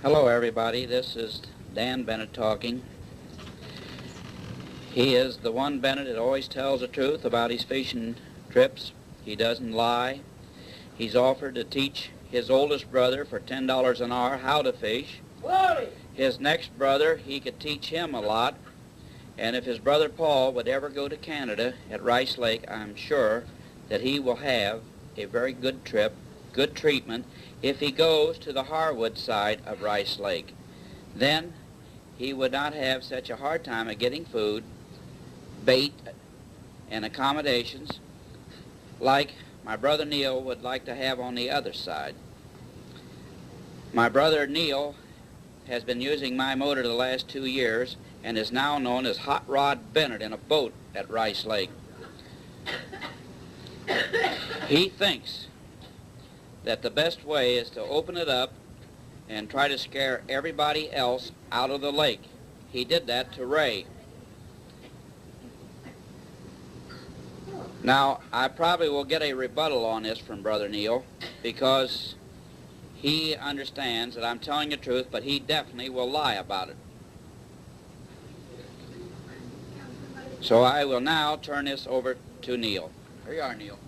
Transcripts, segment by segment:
Hello, everybody. This is Dan Bennett talking. He is the one Bennett that always tells the truth about his fishing trips. He doesn't lie. He's offered to teach his oldest brother for $10 an hour how to fish. His next brother, he could teach him a lot. And if his brother Paul would ever go to Canada at Rice Lake, I'm sure that he will have a very good trip, good treatment, if he goes to the Harwood side of Rice Lake. Then he would not have such a hard time of getting food, bait, and accommodations like my brother Neil would like to have on the other side. My brother Neil has been using my motor the last 2 years and is now known as Hot Rod Bennett in a boat at Rice Lake. He thinks that the best way is to open it up and try to scare everybody else out of the lake. He did that to Ray. Now, I probably will get a rebuttal on this from Brother Neil because he understands that I'm telling the truth, but he definitely will lie about it. So I will now turn this over to Neil. Here you are, Neil.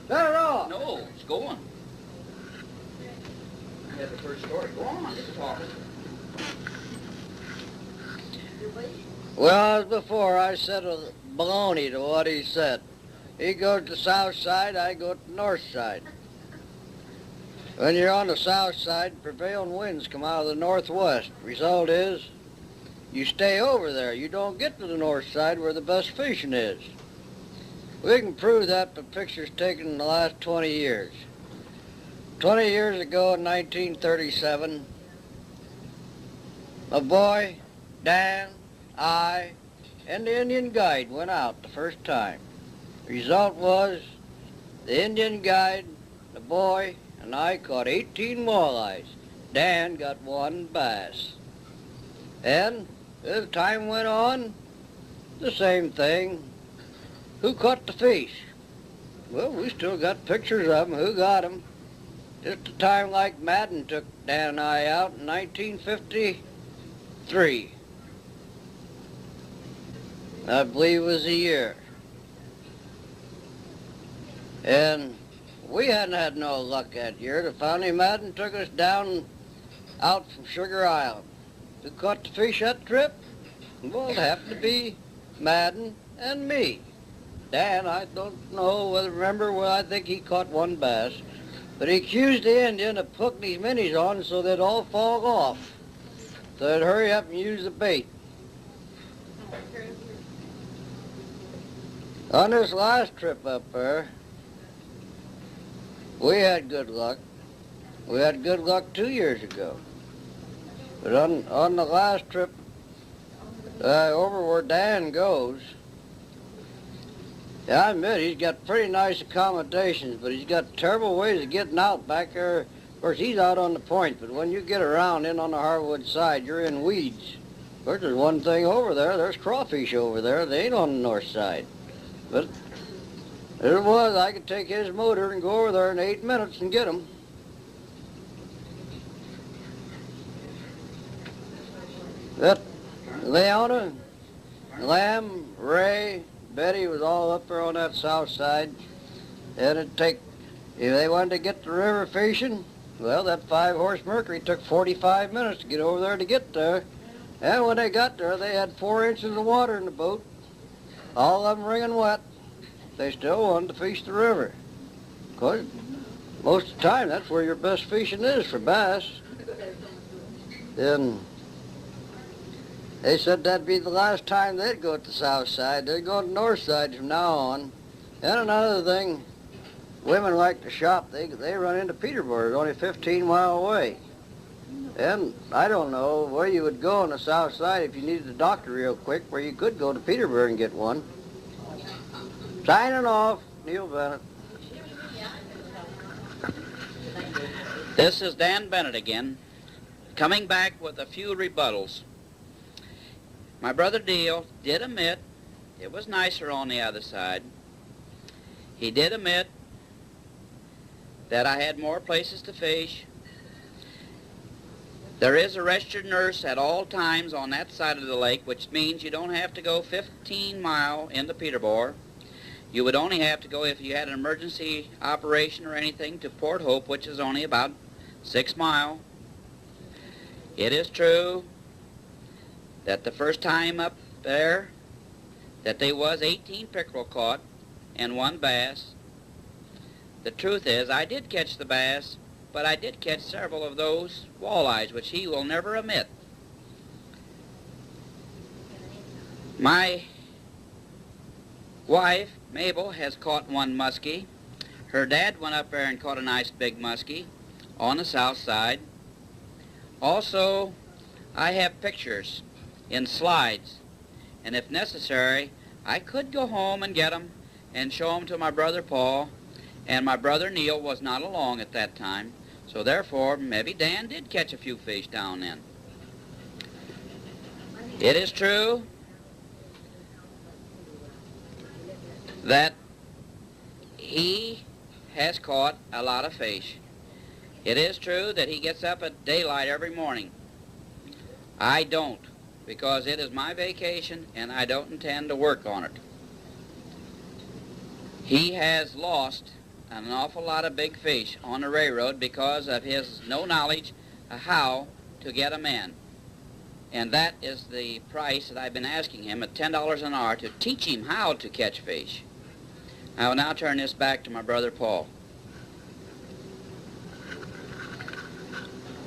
Not at all. No, it's going. I had the first story. Go on, get talking. Well, as before, I said a baloney to what he said. He goes to the south side, I go to the north side. When you're on the south side, prevailing winds come out of the northwest. Result is, you stay over there. You don't get to the north side where the best fishing is. We can prove that by pictures taken in the last 20 years. 20 years ago in 1937, my boy, Dan, I, and the Indian guide went out the first time. Result was, the Indian guide, the boy, and I caught 18 walleyes. Dan got 1 bass. And as time went on, the same thing. Who caught the fish? Well, we still got pictures of them. Who got them? Just a time like Madden took Dan and I out in 1953. I believe it was a year. And we hadn't had no luck that year. The Foundry Madden took us down out from Sugar Island. Who caught the fish that trip? Well, it happened to be Madden and me. Dan, I don't know whether I think he caught 1 bass, but he accused the Indian of putting his minis on so they'd all fall off. So they'd hurry up and use the bait. On this last trip up there, we had good luck. We had good luck 2 years ago. But on the last trip, over where Dan goes, I admit he's got pretty nice accommodations, but he's got terrible ways of getting out back there. Of course, he's out on the point, but when you get around in on the Harwood side, you're in weeds. Of course, there's one thing over there. There's crawfish over there. They ain't on the north side. But there it was. I could take his motor and go over there in 8 minutes and get them. That Leona, Lamb, Ray, Betty was all up there on that south side. And it'd take, if they wanted to get the river fishing, well, that 5-horse Mercury took 45 minutes to get over there to get there. And when they got there, they had 4 inches of water in the boat, all of them wringing wet. They still wanted to fish the river. Of course, most of the time, that's where your best fishing is for bass. And they said that'd be the last time they'd go to the south side. They'd go to the north side from now on. And another thing, women like to shop. They run into Peterborough, only 15 miles away. And I don't know where you would go on the south side if you needed a doctor real quick, where you could go to Peterborough and get one. Signing off, Neil Bennett. This is Dan Bennett again, coming back with a few rebuttals. My brother Neil did admit it was nicer on the other side. He did admit that I had more places to fish. There is a registered nurse at all times on that side of the lake, which means you don't have to go 15 miles into Peterborough. You would only have to go if you had an emergency operation or anything to Port Hope, which is only about 6 miles. It is true that the first time up there that there was 18 pickerel caught and 1 bass. The truth is, I did catch the bass, but I did catch several of those walleyes, which he will never admit. My wife, Mabel, has caught 1 muskie. Her dad went up there and caught a nice big muskie on the south side. Also, I have pictures in slides, and if necessary, I could go home and get them and show them to my brother Paul, and my brother Neil was not along at that time, so therefore maybe Dan did catch a few fish down then. It is true that he has caught a lot of fish. It is true that he gets up at daylight every morning. I don't, because it is my vacation and I don't intend to work on it. He has lost an awful lot of big fish on the railroad because of his no knowledge of how to get them in. And that is the price that I've been asking him at $10 an hour to teach him how to catch fish. I will now turn this back to my brother Paul.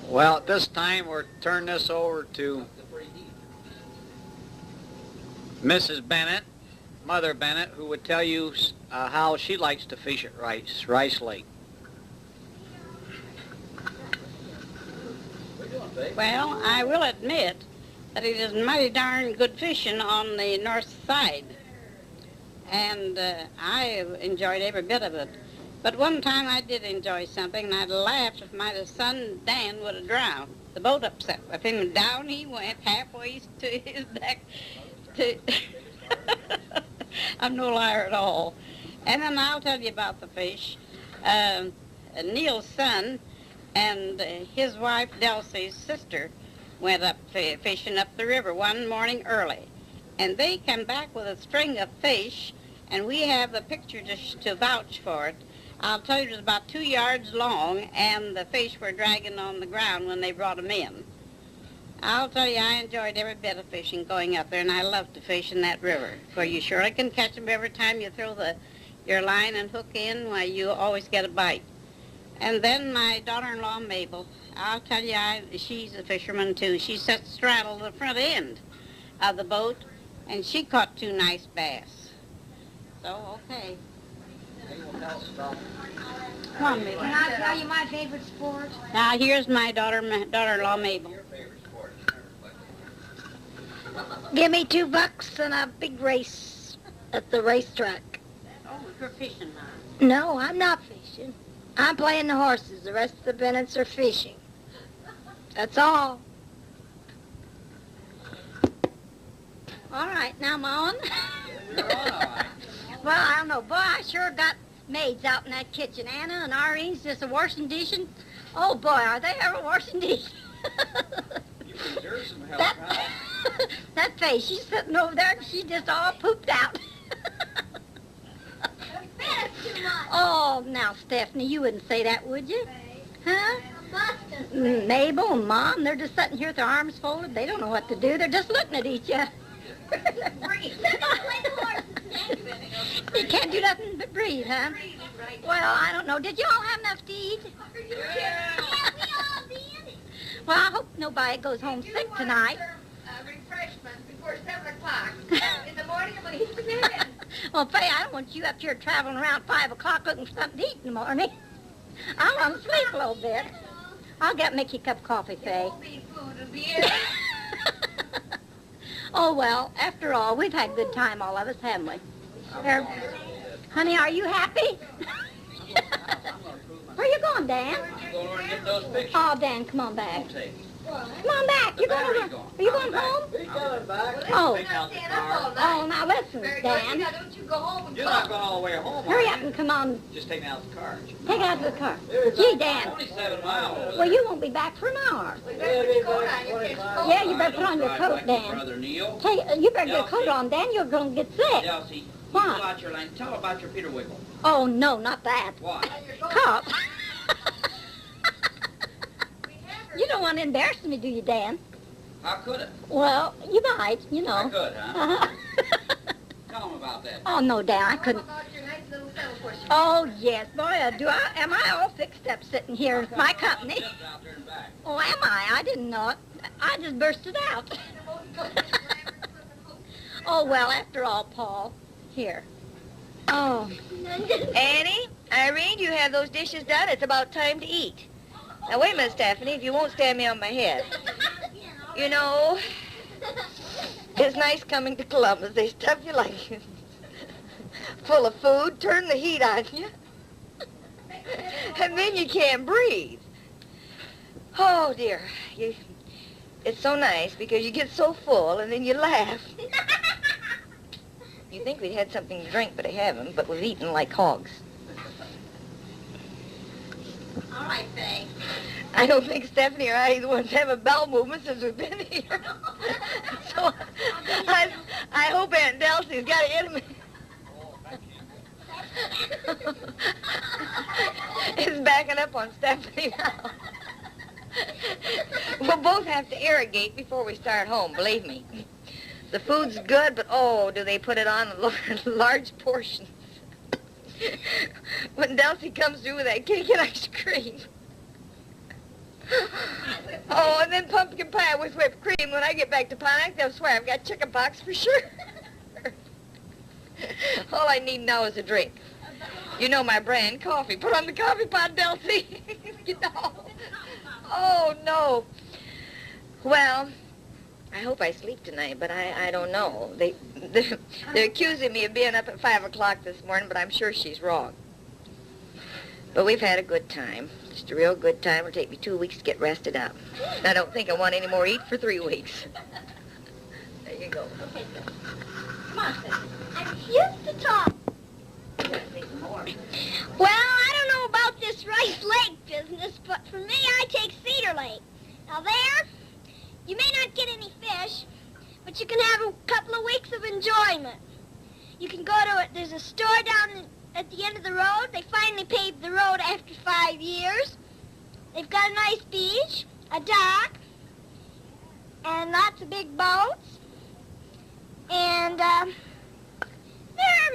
Well, at this time, we'll turn this over to Mrs. Bennett, Mother Bennett, who would tell you how she likes to fish at Rice Lake. Well, I will admit that it is mighty darn good fishing on the north side, and I enjoyed every bit of it. But one time I did enjoy something, and I'd laughed if my son Dan would have drowned. The boat upset with him, and down he went halfway to his deck. I'm no liar at all. And then I'll tell you about the fish. Neil's son and his wife, Delsie's sister, went up fishing up the river one morning early. And they came back with a string of fish, and we have a picture to vouch for it. I'll tell you, it was about 2 yards long, and the fish were dragging on the ground when they brought them in. I'll tell you, I enjoyed every bit of fishing going up there, and I love to fish in that river, for you surely can catch them every time you throw your line and hook in. Why, you always get a bite. And then my daughter-in-law, Mabel, I'll tell you, she's a fisherman, too. She sat straddled the front end of the boat, and she caught 2 nice bass. So, okay. Come on, Mabel. Can I tell you my favorite sport? Now, here's my daughter-in-law, Mabel. Give me $2 and a big race at the racetrack. Oh, you're fishing now. No, I'm not fishing. I'm playing the horses. The rest of the Bennetts are fishing. That's all. All right, now I'm on. You're on, all right. Well, I don't know. Boy, I sure got maids out in that kitchen. Anna and Irene's just a washing dishing. Oh, boy, are they ever washing dishes. You can deserve some help, huh? That face, she's sitting over there, and she just all pooped out. Oh, now, Stephanie, you wouldn't say that, would you? Huh? Mabel and Mom, they're just sitting here with their arms folded. They don't know what to do. They're just looking at each other. You can't do nothing but breathe, huh? Well, I don't know. Did you all have enough to eat? Well, I hope nobody goes home sick tonight. Refreshments before 7 o'clock in the morning when he's in bed. Well, Faye, I don't want you up here traveling around 5 o'clock looking for something to eat in the morning. I want to sleep a little bit. I'll make you a cup of coffee, Faye. It won't be food, it'll be air. Oh, well, after all, we've had a good time, all of us, haven't we? Honey, are you happy? Where you going, Dan? I'm going over and get those pictures. Oh, Dan, come on back. Okay. Come on back. You're Battery's going. gone. Are you I'll going be back. home? He's coming back. Oh. Take out the Stand up car. all night. Oh, now listen, Very good. Dan. Now, don't you go home and You're talk. not going all the way home, Hurry are up you? and come on. Just taking out the car, aren't you? Take it out to the car. Gee, Dan. Only 7 miles. Well, you won't be back for an hour. You better put your coat on. You catch cold. Yeah, you better put on your Drive coat, like your Dan. Brother Neil. You better get a coat Elsie. on, Dan. You're going to get sick. Elsie, you What? fill out your line. Tell about your Peter Wiggle. Oh, no, not that. Why? Cup. You don't want to embarrass me, do you, Dan? How could it? Well, you might, you I know. could, huh? Uh-huh. Tell him about that. Oh, no, Dan, I How couldn't. about your nice little saddle horse? Oh, yes, boy, am I all fixed up sitting here in my company? Just out there and back. Oh, am I? I didn't know it. I just bursted out. Oh, well, after all, Paul, here. Oh. Annie, Irene, you have those dishes done. It's about time to eat. Now, wait a minute, Stephanie, if you won't stand me on my head. You know, it's nice coming to Columbus. They stuff you like full of food, turn the heat on you, and then you can't breathe. Oh, dear. It's so nice because you get so full and then you laugh. You think we'd had something to drink, but I haven't, but we've eaten like hogs. All right, thanks. I don't think Stephanie or I are the ones to have a bowel movement since we've been here. So I hope Aunt Delsey's got it in me. It's backing up on Stephanie now. We'll both have to irrigate before we start home, believe me. The food's good, but oh, do they put it on in large portions. When Delsey comes through with that cake and ice cream. Oh, and then pumpkin pie with whipped cream. When I get back to Pontiac, they'll swear I've got chicken pox for sure. All I need now is a drink. You know my brand, coffee. Put on the coffee pot, Delsey. You know. Oh, no. Well, I hope I sleep tonight, but I don't know. They're accusing me of being up at 5 o'clock this morning, but I'm sure she's wrong. But we've had a good time. Just a real good time. It'll take me 2 weeks to get rested up. I don't think I want any more eat for 3 weeks. There you go. Okay, good. Come on, Sid. I refuse to talk. Well, I don't know about this Rice Lake business, but for me, I take Cedar Lake. Now there, you may not get any fish, but you can have a couple of weeks of enjoyment. You can go to it. There's a store down at the end of the road. They finally paved the road after 5 years. They've got a nice beach, a dock, and lots of big boats. And there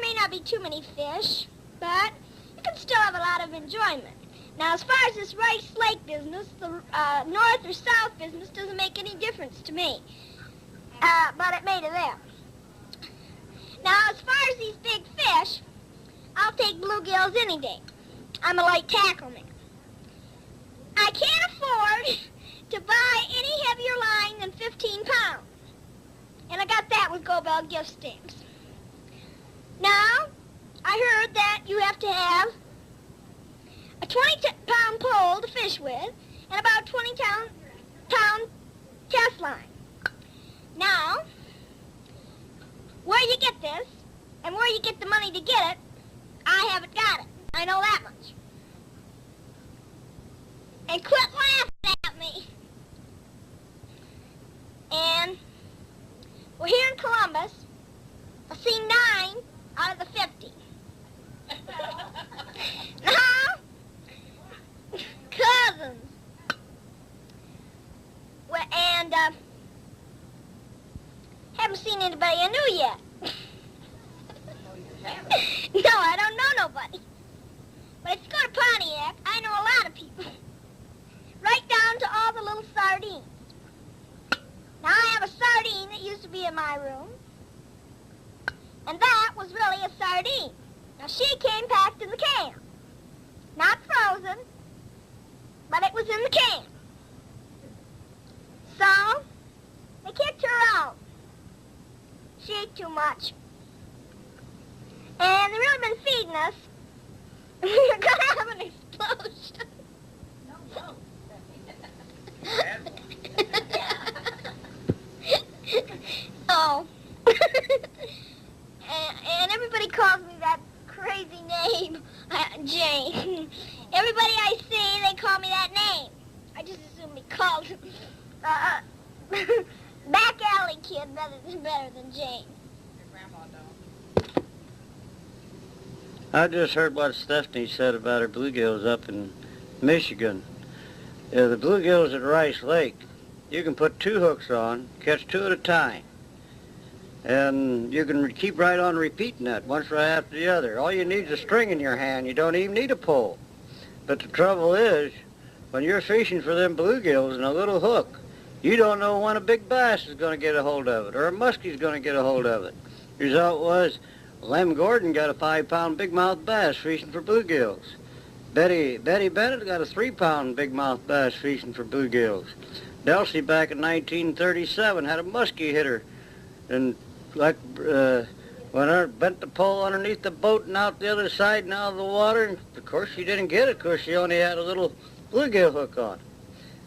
may not be too many fish, but you can still have a lot of enjoyment. Now, as far as this Rice Lake business, the north or south business doesn't make any difference to me. But it may to them. Now, as far as these big fish, I'll take bluegills any day. I'm a light tackle man. I can't afford to buy any heavier line than 15 pounds. And I got that with Go Bell gift stamps. Now, I heard that you have to have a 20-pound pole to fish with and about a 20-pound test line. Now, where you get this and where you get the money to get it, I haven't got it. I know that much. And quit laughing at me. And we're here in Columbus. I've seen 9 out of the 50. Now, cousins. Well, and haven't seen anybody I knew yet. No, I don't know nobody. But if you go to Pontiac, I know a lot of people. Right down to all the little sardines. Now, I have a sardine that used to be in my room. And that was really a sardine. Now, she came packed in the can. Not frozen, but it was in the can. So, they kicked her out. She ate too much. And they've really been feeding us. We're going to have an explosion. Bad one. Jane. Everybody I see, they call me that name. I just assume be called back alley kid better than Jane. Your grandma don't. I just heard what Stephanie said about her bluegills up in Michigan. Yeah, the bluegills at Rice Lake, you can put 2 hooks on, catch 2 at a time. And you can keep right on repeating that, once right after the other. All you need is a string in your hand. You don't even need a pole. But the trouble is, when you're fishing for them bluegills and a little hook, you don't know when a big bass is going to get a hold of it or a muskie's going to get a hold of it. The result was, Lem Gordon got a 5-pound big-mouth bass fishing for bluegills. Betty Bennett got a 3-pound big-mouth bass fishing for bluegills. Delsey back in 1937 had a muskie hit her, and when I bent the pole underneath the boat and out the other side and out of the water, and of course she didn't get it because she only had a little bluegill hook on.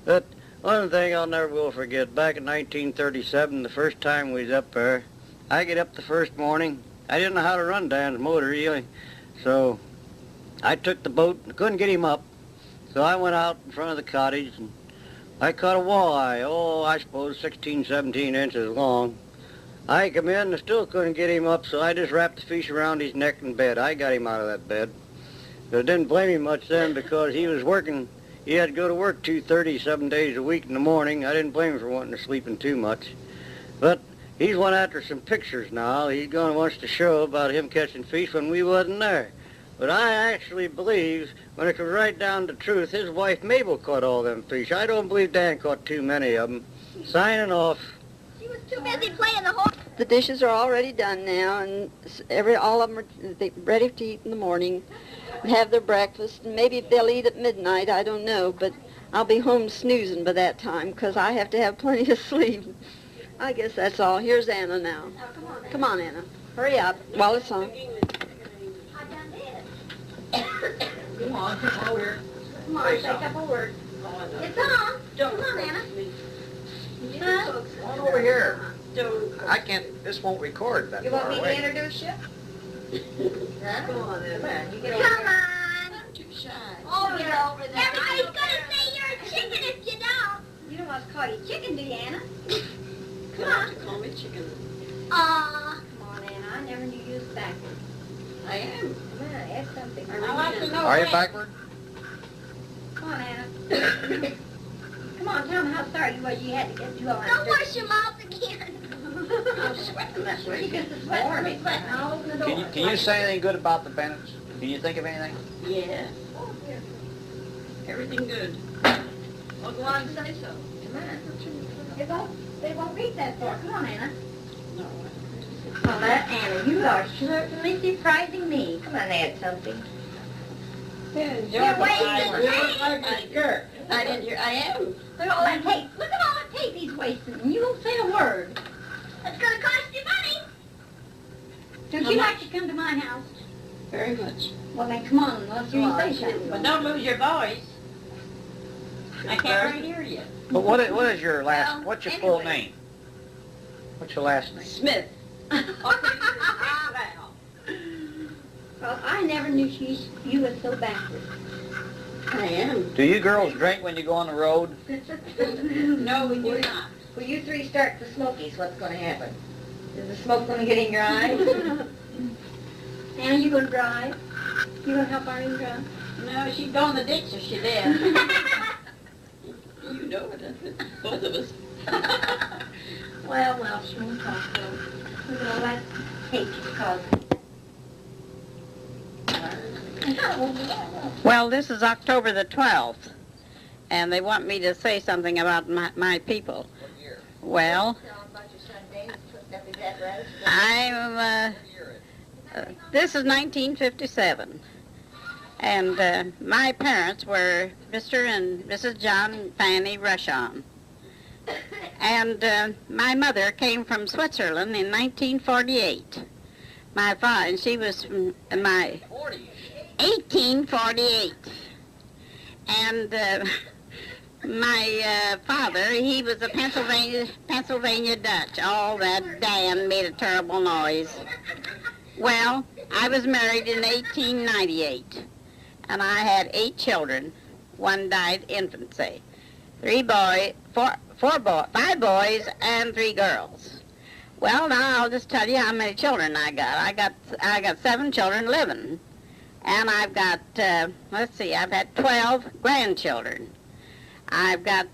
But one thing I'll never will forget, back in 1937, the first time we was up there, I get up the first morning. I didn't know how to run Dan's motor really, so I took the boat and couldn't get him up. So I went out in front of the cottage and I caught a walleye, I suppose 16, 17 inches long. I come in and still couldn't get him up, so I just wrapped the fish around his neck and bed. I got him out of that bed. But I didn't blame him much then because he was working. He had to go to work 2:30, 7 days a week in the morning. I didn't blame him for wanting to sleep in too much. But he's went after some pictures now. He's going to want to show about him catching fish when we wasn't there. But I actually believe, when it comes right down to truth, his wife Mabel caught all them fish. I don't believe Dan caught too many of them. Signing off. She was too busy playing the horse. The dishes are already done now, and all of them are ready to eat in the morning and have their breakfast. And maybe they'll eat at midnight, I don't know, but I'll be home snoozing by that time because I have to have plenty of sleep. I guess that's all. Here's Anna now. Come on, Anna. Hurry up while it's on. Come on, come over. Come on, say a couple words. It's on. Come on, Anna. Huh? Come on over here. I can't, this won't record that You far want me to away. introduce you? Huh? Come on, Anna. You get over Come there. on. I'm too shy. Oh, Get yeah. over there. Everybody's gonna say you're a chicken if you don't. You don't want to call you chicken, do you, Anna? Come on. Call me chicken. Aw. Come on, Anna. I never knew you was backward. I am. Come on, add something. I like to know. Are you when. backward? Come on, Anna. Come on, tell them how sorry you were you had to get you all Don't wash your mouth again. I'm sweating that way. You get the sweat from me sweating. I'll open the door. Can you say anything good about the Bennetts? Can you think of anything? Yeah. Everything good. Well, go on and say so. Come on. They won't read that far. Come on, Anna. No. Well, that Anna, you are certainly surprising me. Come on, add something. You're wasting skirt. I didn't hear. I am. Look at all that tape. Look at all that tape he's wasting, and you won't say a word. It's gonna cost you money. Don't you like to come to my house? Very much. Well, then come on, let's hear you say something. But don't lose your voice. I can't right hear you. But what is your last, Well, what's your full anyway. name? What's your last name? Smith. Well, I never knew you was so backward. I am. Do you girls drink when you go on the road? No, we do not. When you three start the smokies, what's going to happen? Is the smoke going to get in your eyes? Anna, you gonna drive? You gonna help Arlene drive? No, she'd go in the ditch if she did. You know it, both of us. Well, she won't talk though. Look at all that tape she's causing. Well, this is October the 12th, and they want me to say something about my people. What year? Well, I'm, this is 1957, and my parents were Mr. and Mrs. John Fanny Rushon. And my mother came from Switzerland in 1948. My father, and she was from my 1848. And my father, he was a Pennsylvania Dutch. All that damn made a terrible noise. Well, I was married in 1898. and I had 8 children. One died infancy. 5 boys and 3 girls. Well, now I'll just tell you how many children I got. I got 7 children living, and I've got let's see, I've had 12 grandchildren. I've got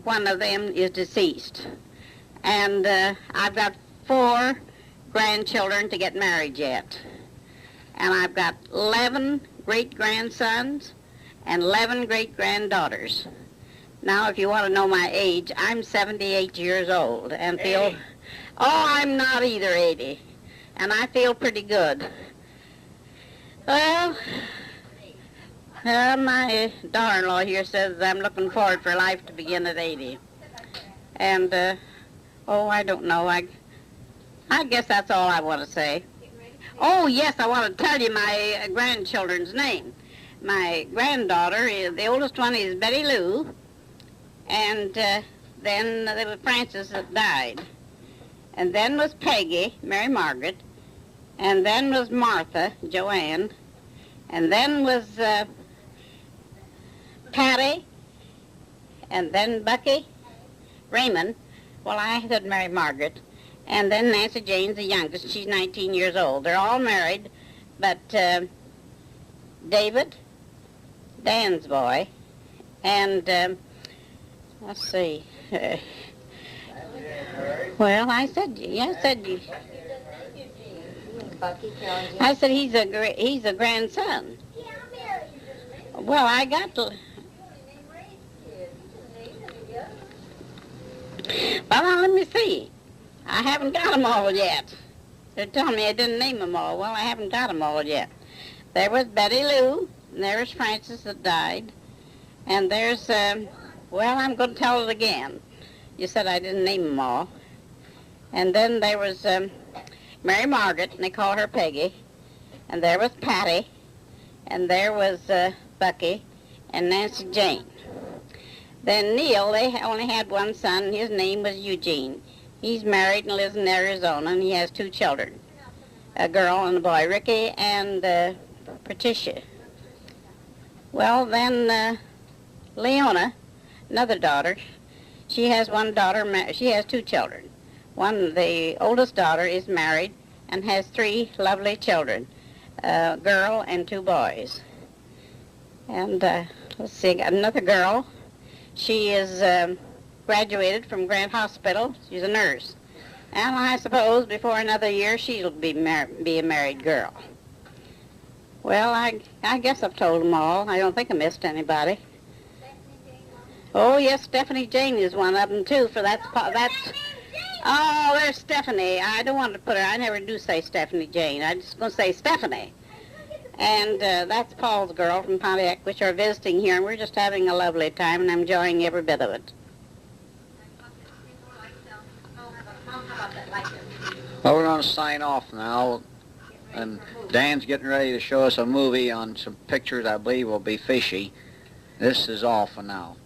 one of them is deceased, and I've got 4 grandchildren to get married yet, and I've got 11 great-grandsons and 11 great-granddaughters. Now, if you want to know my age, I'm 78 years old and feel, I'm not either 80, and I feel pretty good. Well, my daughter-in-law here says I'm looking forward for life to begin at 80. And, I don't know. I guess that's all I want to say. Oh, yes, I want to tell you my grandchildren's name. My granddaughter, the oldest one is Betty Lou, and then there was Frances that died. And then was Peggy, Mary Margaret, and then was Martha, Joanne, and then was Patty, and then Bucky, Raymond. Well, I said Mary Margaret. And then Nancy Jane's the youngest. She's 19 years old. They're all married, but David, Dan's boy, and let's see. Well, I said he's a grandson. Well, I got to. Well, now let me see. I haven't got them all yet. They're telling me I didn't name them all. Well, I haven't got them all yet. There was Betty Lou, and there was Frances that died, and there's, well, I'm going to tell it again. You said I didn't name them all. And then there was Mary Margaret, and they call her Peggy, and there was Patty, and there was Bucky, and Nancy Jane. Then Neil, they only had one son, and his name was Eugene. He's married and lives in Arizona, and he has 2 children, a girl and a boy, Ricky and Patricia. Well, then Leona, another daughter, she has one daughter, she has 2 children. The oldest daughter is married and has 3 lovely children, a girl and 2 boys. And let's see, got another girl. She is graduated from Grant Hospital. She's a nurse. And I suppose before another year she'll be a married girl. Well, I guess I've told them all. I don't think I missed anybody. Oh, yes, Stephanie Jane is one of them, too, for that's... Oh, there's Stephanie. I don't want to put her... I never do say Stephanie Jane. I'm just going to say Stephanie. And that's Paul's girl from Pontiac, which are visiting here, and we're just having a lovely time, and I'm enjoying every bit of it. Well, we're going to sign off now, and Dan's getting ready to show us a movie on some pictures I believe will be fishy. This is all for now.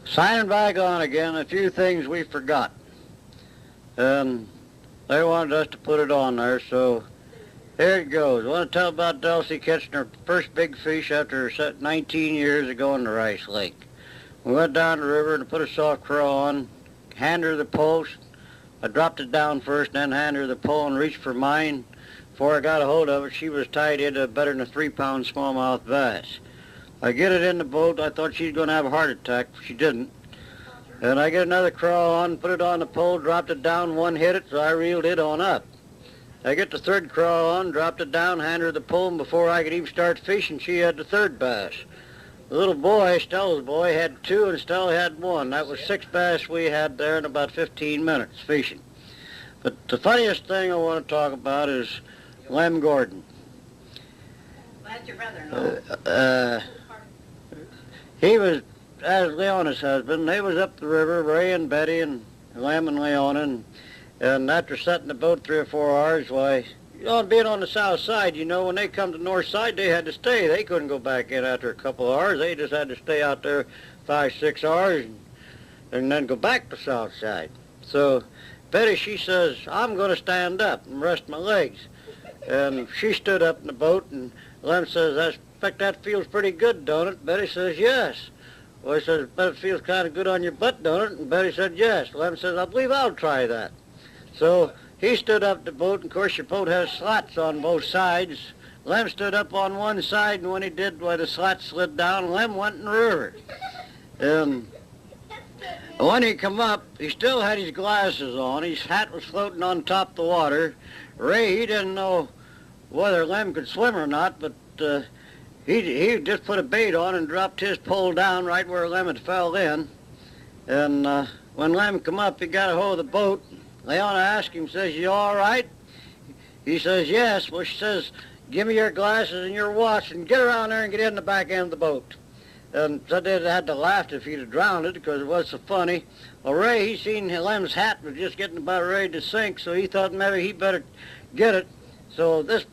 Signing back on again, a few things we forgot. And they wanted us to put it on there, so here it goes. I want to tell about Dulcie catching her first big fish after 19 years ago in the Rice Lake. We went down the river and put a soft craw on, handed her the post. I dropped it down first, then handed her the pole and reached for mine. Before I got a hold of it, she was tied into better than a 3-pound smallmouth bass. I get it in the boat. I thought she was going to have a heart attack. She didn't. And I get another craw on, put it on the pole, dropped it down, one hit it, so I reeled it on up. I get the third craw on, dropped it down, handed her the pole, and before I could even start fishing, she had the third bass. The little boy, Stella's boy, had 2 and Stella had 1. That was 6 bass we had there in about 15 minutes fishing. But the funniest thing I want to talk about is Lem Gordon. That's your brother-in-law. He was, as Leona's husband, they was up the river, Ray and Betty and Lem and Leona, and after setting the boat 3 or 4 hours, why, being on the south side, when they come to the north side, they had to stay. They couldn't go back in after a couple of hours. They just had to stay out there 5, 6 hours and then go back to the south side. So Betty, she says, I'm going to stand up and rest my legs. And she stood up in the boat, and Lem says, I expect that feels pretty good, don't it? Betty says, yes. Well, he says, bet it feels kind of good on your butt, don't it? And Betty said, yes. Lem says, I believe I'll try that. So he stood up in the boat, and of course your boat has slats on both sides. Lem stood up on one side, and when he did, why the slats slid down, Lem went in the river. And when he come up, he still had his glasses on. His hat was floating on top of the water. Ray, he didn't know whether Lem could swim or not, but he just put a bait on and dropped his pole down right where Lem had fell in. And when Lem come up, he got a hold of the boat. Leona asked him, says, you all right? He says, yes. Well, she says, give me your glasses and your watch and get around there and get in the back end of the boat. And so they had to laugh if he'd have drowned it because it was so funny. Well, Ray, he seen Lem's hat was just getting about ready to sink, so he thought maybe he better get it. So this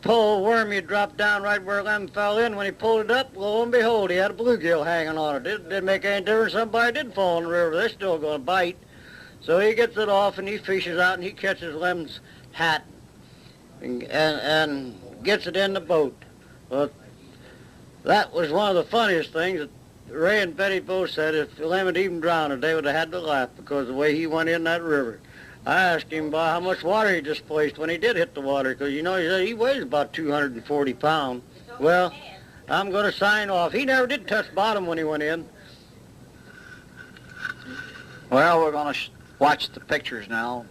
pole wormy dropped down right where Lem fell in. When he pulled it up, lo and behold, he had a bluegill hanging on it. It didn't make any difference. Somebody did fall in the river. They're still going to bite. So he gets it off, and he fishes out, and he catches Lem's hat and gets it in the boat. Well, that was one of the funniest things that Ray and Betty both said. If Lem had even drowned, they would have had to laugh because of the way he went in that river. I asked him about how much water he displaced when he did hit the water, because, you know, he said he weighs about 240 pounds. Well, I'm going to sign off. He never did touch bottom when he went in. Well, we're going to watch the pictures now.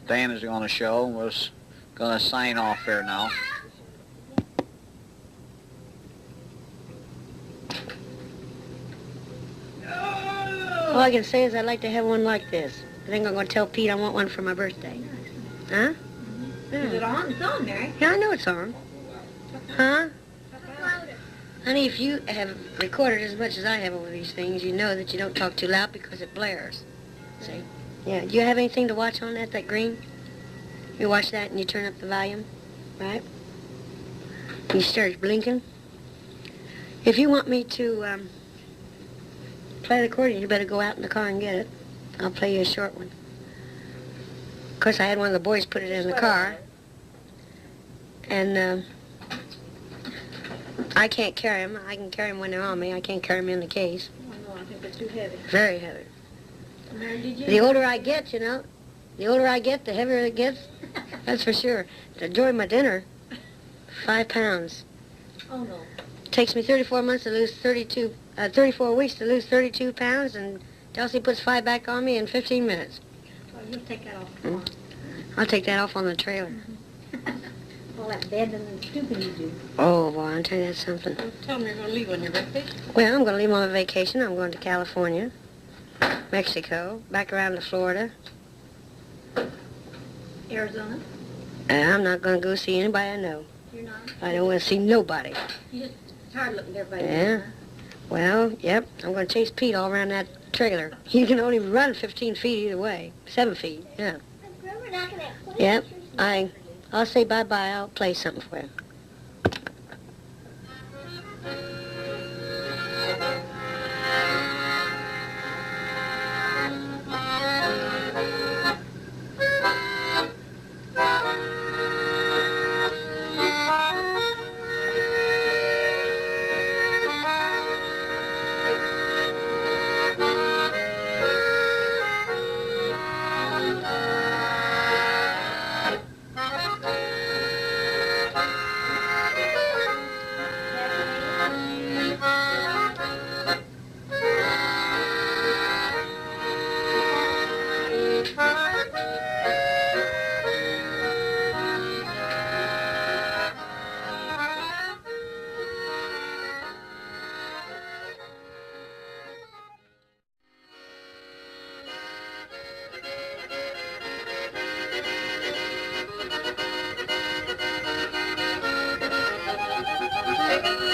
Dan is going to show. We're going to sign off there now. All I can say is I'd like to have one like this. I think I'm going to tell Pete I want one for my birthday. Huh? Is it on? It's on there. Yeah, I know it's on. Huh? Honey, if you have recorded as much as I have over these things, you know that you don't talk too loud because it blares. See? Yeah. Do you have anything to watch on that green? You watch that and you turn up the volume, right? And you start blinking. If you want me to play the accordion, you better go out in the car and get it. I'll play you a short one. Of course, I had one of the boys put it in the car. And I can't carry them. I can carry them when they're on me. I can't carry them in the case. Oh, no, I think they're too heavy. Very heavy. Mary, did you? The older I get, you know, the older I get, the heavier it gets. That's for sure. To enjoy my dinner, 5 pounds. Oh, no. It takes me 34 months to lose 34 weeks to lose 32 pounds, and Delsey puts 5 back on me in 15 minutes. Oh, you'll take that off. I'll take that off on the trailer. All that bending and stooping you do. Oh, boy, I'll tell you that's something. Well, tell them you're going to leave on your birthday. Well, I'm going to leave on a vacation. I'm going to California, Mexico, back around to Florida. Arizona. I'm not going to go see anybody I know. You're not? I don't want to see nobody. You just tired looking at everybody. Yeah. Well, yep, I'm going to chase Pete all around that trailer. You can only run 15 feet either way. 7 feet, yeah. Yep, I'll say bye-bye. I'll play something for you. Thank you.